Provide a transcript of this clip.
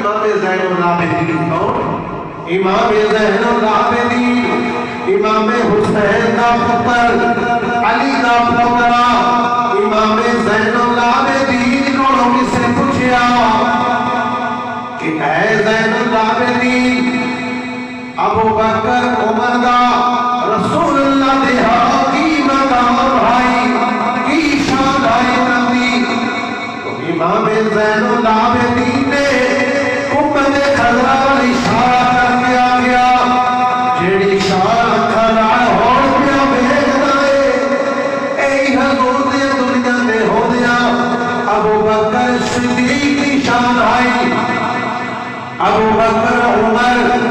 امام زین العابدین کون؟ امام زین العابدین امام حسین کا پتر علی کا پوترا امام زین العابدین کو کس نے پوچھا کہ اے زین العابدین ابو بکر عمر دا رسول اللہ دے کی مقام بھائی کی شان آئی نبی تو امام زین العابدین نے امت خضرا اشارہ کر دیا گیا جیڑی شان کھڑا ہون پیا بھیجنا ہے اے حضور دے دنیا میں ہو دیا ابو بکر صدیق کی شان آئی ابو بکر عمر